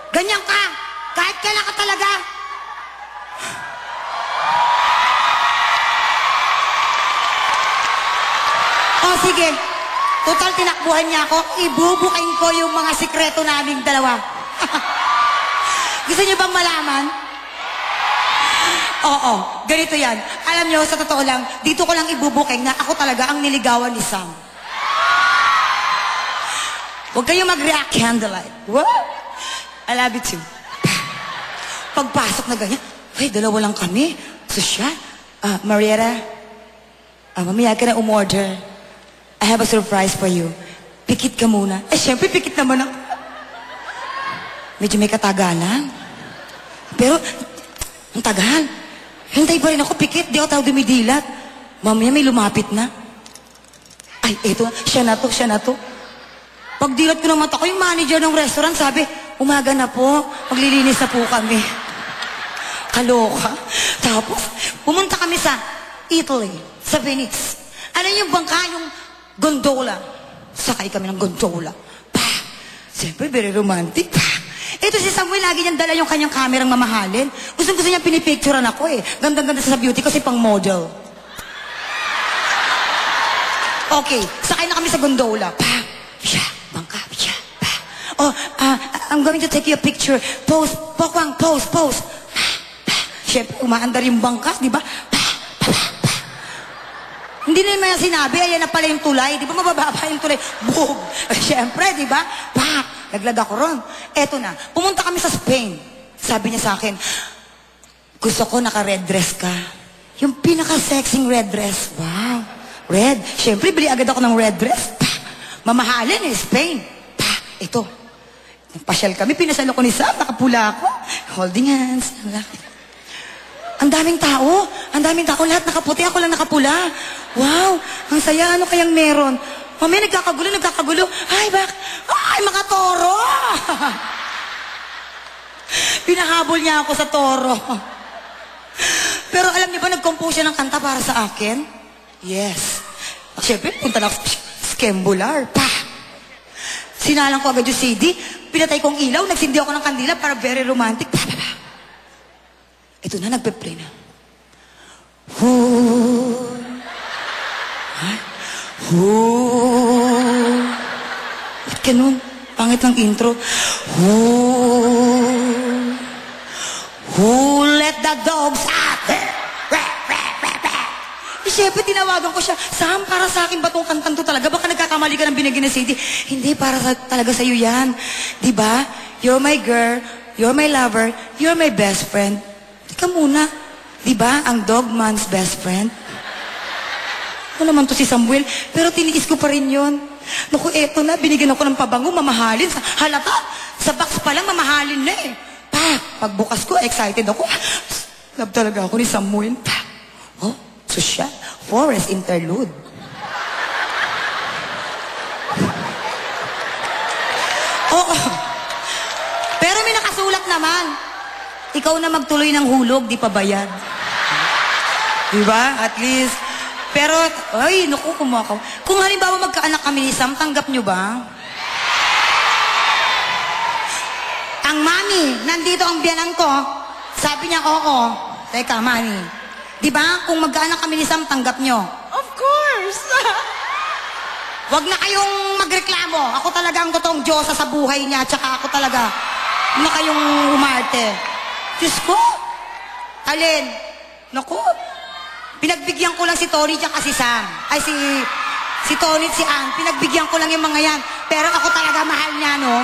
Ganyan ka. Kahit kailan ka talaga. O sige. Total tinakbuhan niya ako. Ibubukin ko yung mga sikreto naming dalawa. Gusto niyo bang malaman? Oo, ganito yan. Alam niyo, sa totoo lang, dito ko lang ibubuking na ako talaga ang niligawan ni Sam. Huwag kayo mag-react, candlelight. What? I love you too. Pagpasok na ganyan, ay, dalawa lang kami. So siya, Marietta, mamaya ka na umorder. I have a surprise for you. Pikit ka muna. Eh, syempre, pikit naman ako. Medyo may katagalan. Pero, ang tagal. Hintay pa rin ako, pikit. Di ako tao dumidilat. Mamaya may lumapit na. Ay, eto, siya na to. Pagdilat ko ng mata ko, yung manager ng restaurant sabi, umaga na po, maglilinis na po kami. Kaloka. Tapos, pumunta kami sa Italy, sa Venice. Ano yung bangka, yung gondola. Sakay kami ng gondola. Pa! Siyempre, very romantic. Pa! Ito si Samuel, lagi niyang dala yung kanyang kamerang mamahalin. Gusto niya pinipicturean ako eh. Ganda-ganda sa beauty kasi pang model. Okay, sakay na kami sa gondola. Pa! Siya! Bangka! Siya! Pa! Oh, I'm going to take you a picture. Pose! Pokwang! Pose! Pose! Pa! Pa! Siyempre, umaandar yung bangka, di ba? Pa! Pa! Pa! Pa! Hindi na naman sinabi, ayan na pala yung tulay. Di ba mabababa yung tulay? Boom! Siyempre, di ba? Pa! Naglag ako ron. Eto na, pumunta kami sa Spain. Sabi niya sa akin, gusto ko naka-red dress ka. Yung pinaka-sexing red dress. Wow. Red. Siyempre, bili agad ako ng red dress. Pa! Mamahalin eh, Spain. Pa! Ito. Nagpasyal kami, pinasal ako ni Sam, nakapula ako. Holding hands. Ang daming tao. Ang daming tao. Lahat nakaputi, ako lang nakapula. Wow. Ang saya. Ano kayang meron? Mamaya nagkakagulo. Ay, ay, mga toro! Pinahabol niya ako sa toro. Pero alam niyo ba, nag-compose siya ng kanta para sa akin? Yes. Siyempre, punta na ako sa Skembular. Pa! Sinalang ko agad yung CD, pinatay kong ilaw, nagsindi ako ng kandila para very romantic. Pa, pa, pa. Ito na, nagpe-play na. Ba't ganun? Pangit ng intro. Who let the dogs out there? Siyempre, tinawagan ko siya, Sam, para sa akin ba tong kantang to talaga? Baka nagkakamali ka ng binigyan na CD. Hindi, para talaga sa'yo yan. Diba? You're my girl, you're my lover, you're my best friend. Teka muna. Diba? Ang dog man's best friend. Ano naman to si Samuel, pero tiniis ko pa rin yun. Naku, eto na, binigyan ako ng pabango, mamahalin. Halata, sa box pa lang, mamahalin na eh. Pa, pagbukas ko, excited ako. Love talaga ako ni Samuel. Pa, oh, so siya, forest interlude. Oo. Pero may nakasulat naman. Ikaw na magtuloy ng hulog, di pa bayad. Diba? At least, pero, ay, naku, kumakaw. Kung halimbawa magkaanak kami ni Sam, tanggap nyo ba? Ang mami, nandito ang biyanan ko. Sabi niya, oo. Teka, mami. Diba, kung magkaanak kami ni Sam, tanggap nyo? Of course! Huwag na kayong magreklamo. Ako talaga ang totoong Diyosa sa buhay niya, tsaka ako talaga. Huwag na kayong umarte. Diyos ko! Alin? Naku, pinagbigyan ko lang si Tony tsaka si Sam. Ay, si Tony at si Ann. Pinagbigyan ko lang yung mga yan. Pero ako talaga mahal niya, no?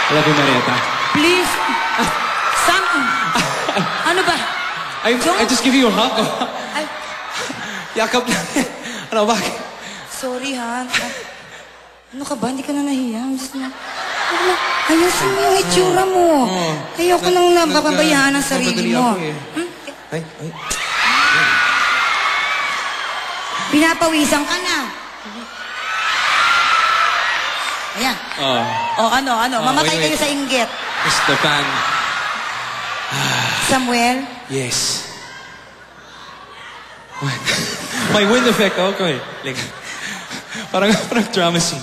Love you, Marietta. Please. Sam. Ano ba? I just give you a hug. Ay, Yakap lang. Ano, bakit? sorry, ha? Ano ka ba? Hindi ka na nahiya. Ayusin mo yung itsura mo. Ayoko nang napapabayaan ang sarili mo. Ay. Pinapawisan ka na. Ayan. Ano? Mamatay wait. kayo sa inggit. Mr. Pan. Samuel? Yes. What? May wind effect. Okay. Like, parang drama scene.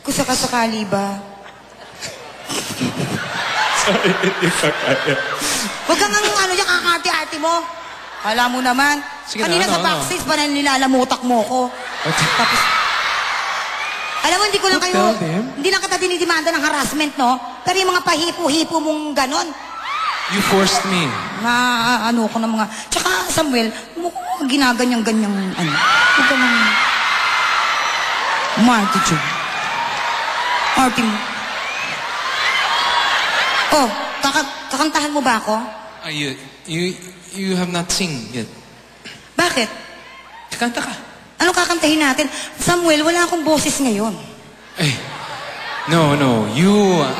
Kung sakasakali ba? Sorry, hindi pa kaya. Huwag kang ano dyan, kakati-ati mo. Alam mo naman. Sige na, Kanina ano, sa ano? backstage, parang nilalamutak mo ko. Tapos, alam mo, hindi ko lang Don't kayo, tell them. hindi lang kita dinidimanda ng harassment, no? Pero yung mga pahipo-hipo mong ganon, You forced me. ano ko ng mga, tsaka Samuel, mukhang ginaganyang-ganyang, ano, huwag ka nang, Marty June. Marty mo. Oh, kakantahan mo ba ako? You have not sing yet. Bakit? Kanta ka. Ano kakantahin natin? Samuel, wala akong boses ngayon. Eh, no.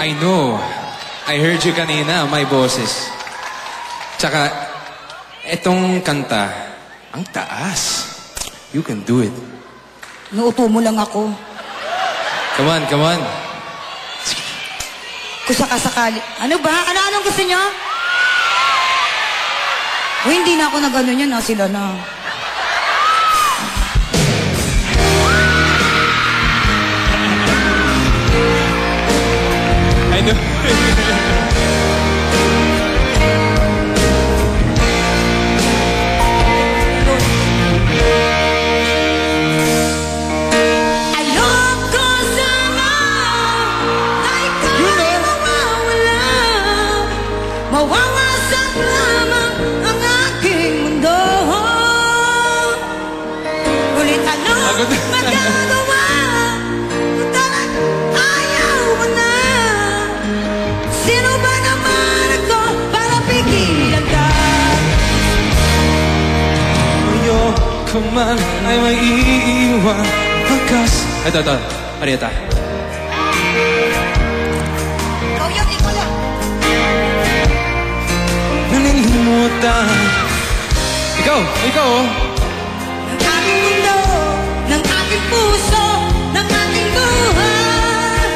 I know. I heard you kanina, my bosses. Tsaka, etong kanta, ang taas. You can do it. Nuuto mo lang ako. Come on. Kung sakasakali. Ano ba? Anong gusto nyo? O hindi na ako nag-ano yan, na sila na. I know. Ayoko sana na ikaw'y mawawala. Mawawasak lamang ang aking mundo. Ngunit ano magagawa? Kung talagang ayaw mo na. Sino ba naman ako para pigilan ka? Ayoko man ay maiiwan wakas. Ito. Marieta. Ikaw lang. Nanilimutan. Ikaw oh. Ng aking mundo, ng aking puso, ng aking buhay.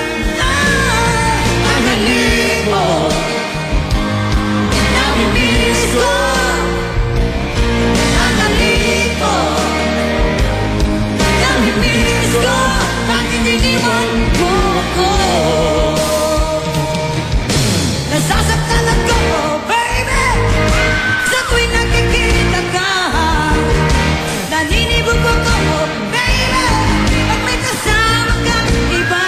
Ang halip mo, namimiss ko. Ang halip mo, namimiss ko. Bakit iniwan mo ako? Nasasaktan ako, baby, sa tuwing nakikita ka. Naninibog ako, baby, pag may kasama kang iba.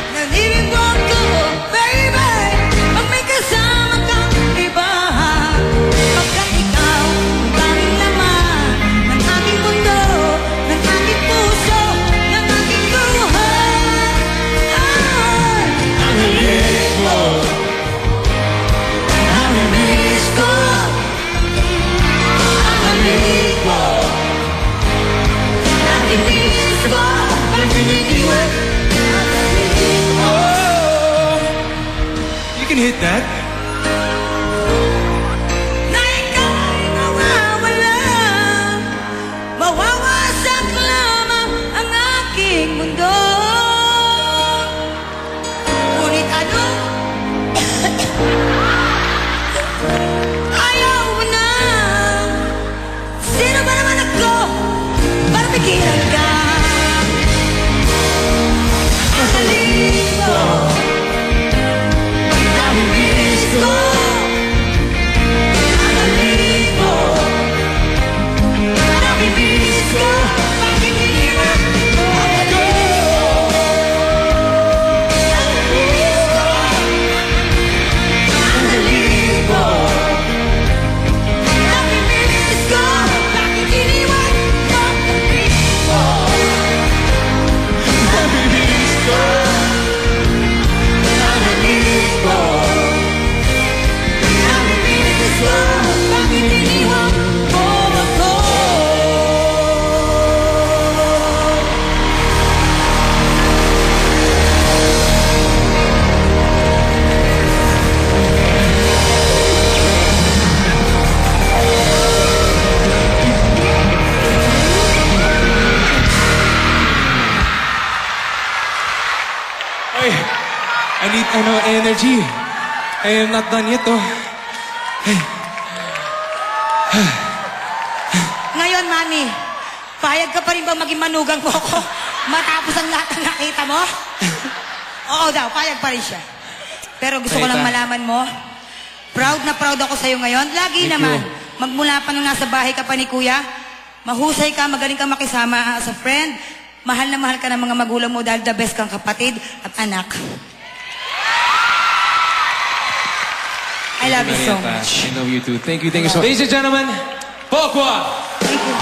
Naninibog ako, baby, pag may kasama kang iba. Pagkat ikaw ang tanging laman ng aking mundo, ng aking puso, ng aking buhay. Ang halip mo, namimiss ko. Ang halip mo, namimiss ko. Bakit iniwan? Ang halip mo. You can hit that. Na ikaw'y mawawala. Mawawasak lamang ang aking mundo. Ngunit ano? Ayaw mo na. Sino ba naman ako para pigilan ka? Ang halip mo, namimiss ko. Ang halip mo, namimiss ko. Bakit iniwan mo ako? Namimiss ko. Ang halip mo, namimiss ko. Bakit iniwan mo ako? energy. I am not done yet, oh. Ngayon, Mami, payag ka pa rin ba maging manugang mo ako matapos ang lahat ng nakita mo? Oo daw, payag pa rin siya. Pero gusto ko lang malaman mo, proud na proud ako sa'yo ngayon. Lagi Thank naman, you. magmula pa nung nasa bahay ka pa ni Kuya, mahusay ka, magaling ka makisama as a friend. Mahal na mahal ka ng mga magulang mo dahil the best kang kapatid at anak. I love you so Marietta, much. I love you too. Thank you so much. Ladies and gentlemen, Pokwa! Thank you.